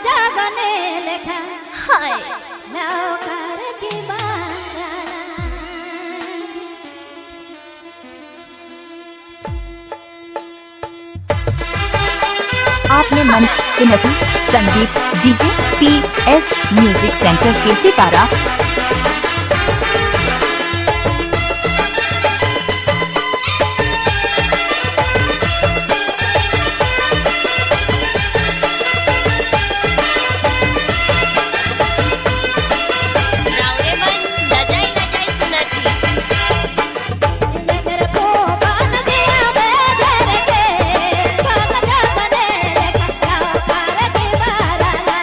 जगने लेखा हाय नौकर की बांगड़ा आपने मन सुनती Sandeep DJ PS music centre के सितारा रावरे मन लजाई लजाई सुनती नजर को बांध दिया बेघर के भाग जगने लेखा नौकर की बांगड़ा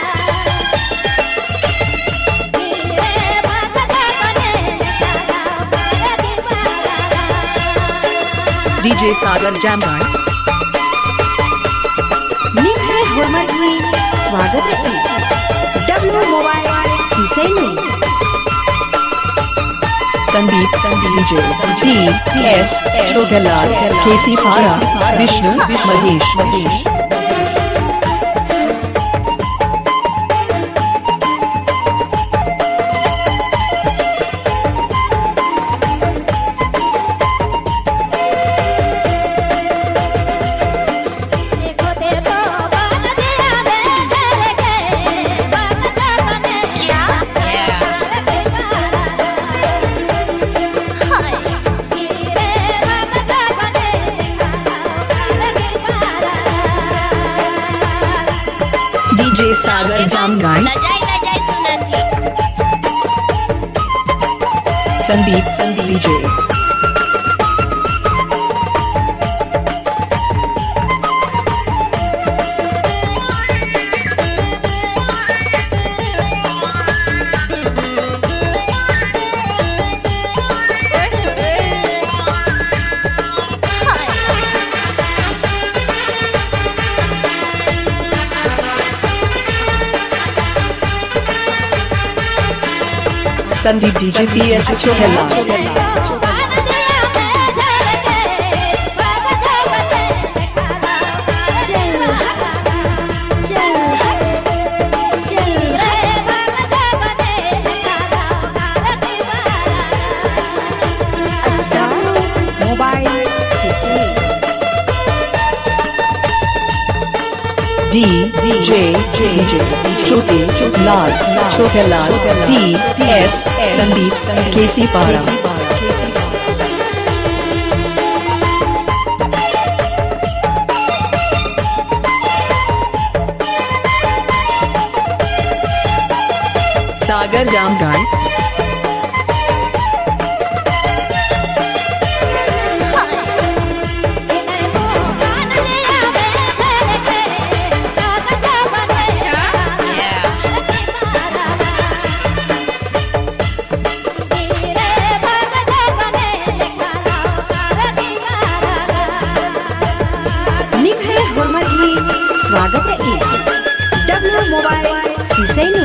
धीरे भाग जगने लेखा नौकर की बांगड़ा DJ Sagar Jamgar. निम्हे हुरमती स्वागत है डब्ल्यू मोबाइल सीसेनु Sandeep DJ PS Chotalal KC Para Vishnu Mahesh देखो देखो बांध दिया बेघर के भाग जगने क्या हाय धीरे भाग जगने लेखा नौकर की बांगड़ा DJ Sagar Jamgar. लजाई लजाई सुनती Sandeep DJ Sandeep DJ PS Chotalal बांध दिया बेघर के भाग जगने लेखा चल चल चल भाग जगने लेखा नौकर की बांगड़ा मोबाइल सीसेनु DJ Chotalal PS Sandeep KC Para Sagar Jamgar. इन्हें को बांध दिया बेघर के भाग जगने लेखा नौकर की बांगड़ा धीरे भाग जगने लेखा नौकर की बांगड़ा निम्हे हुरमती स्वागत है डब्ल्यू मोबाइल सीसेनु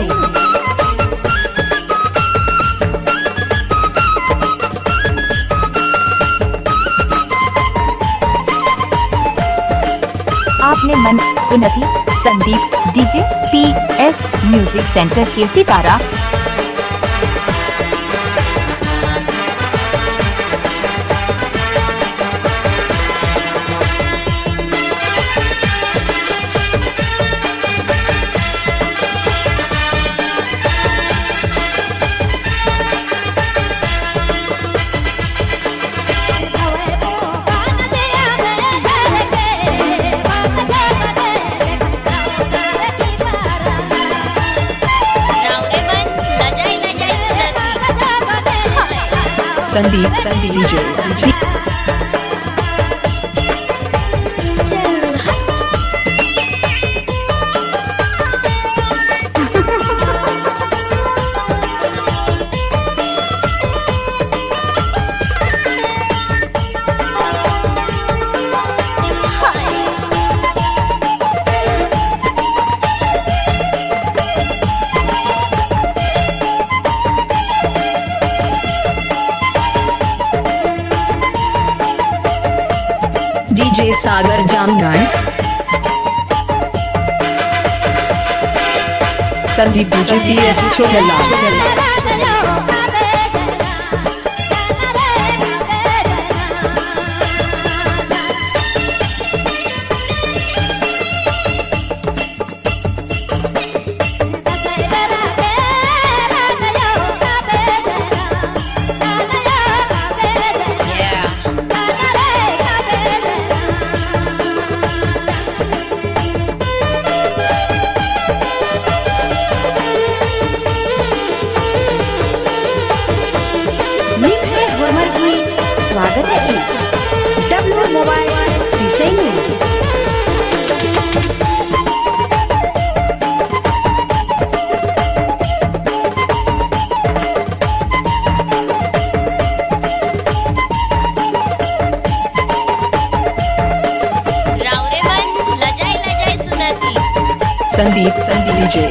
आपने मन सुनती Sandeep DJ PS music centre के सितारा हवे को बांध दिया बेघर के भाग जगने लेखा नौकर की बांगड़ा रावरे मन लजाई लजाई सुनती हाय Sandeep DJ चल DJ Sagar Jamgar. Sandeep DJ PS छोटेला स्वागत है डब्ल्यू मोबाइल सीसे में रावरे बन लजाई सुनती संदीप डीजे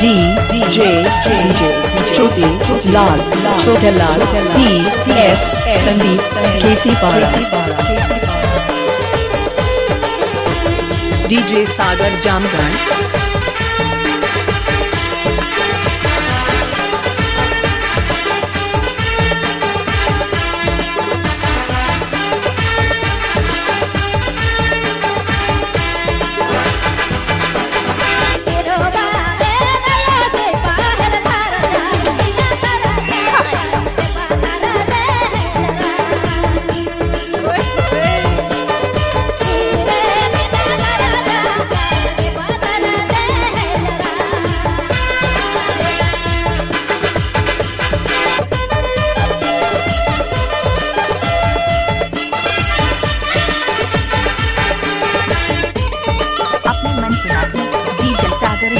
डीजे छोटे लाल छोटे लाल PS संदीप केसी पारा डीजे सागर जामगढ़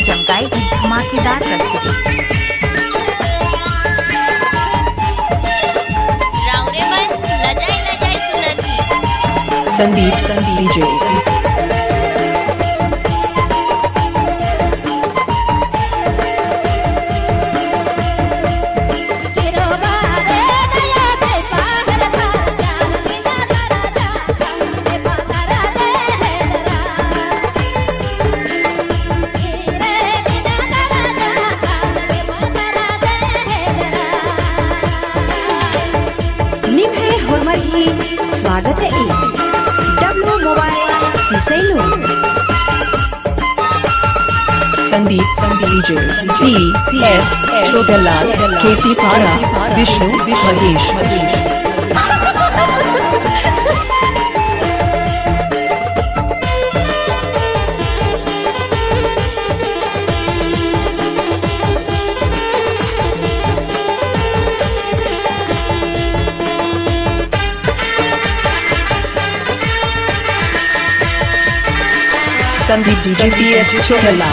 जमगाई की धमाकेदार प्रस्तुति रावरे बन लजाई सुनती संदीप डीजे स्वागत है डब्ल्यू मोबाइल सीसे संदीप डीजे PS छोटेला केसी पारा विष्णु महेश संदीप डीजे PS छोटेला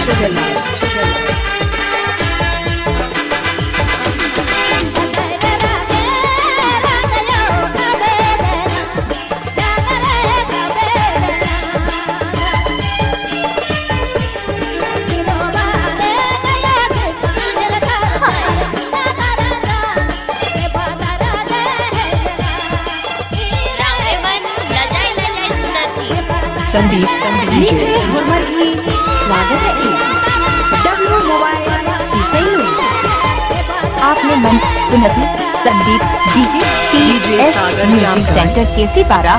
रावरे बन लजाई सुनती संदीप डीजे स्वागत है डब्ल्यू मोबाइल सीसे आपने मन सुनती Sandeep DJ PS music centre केसी पारा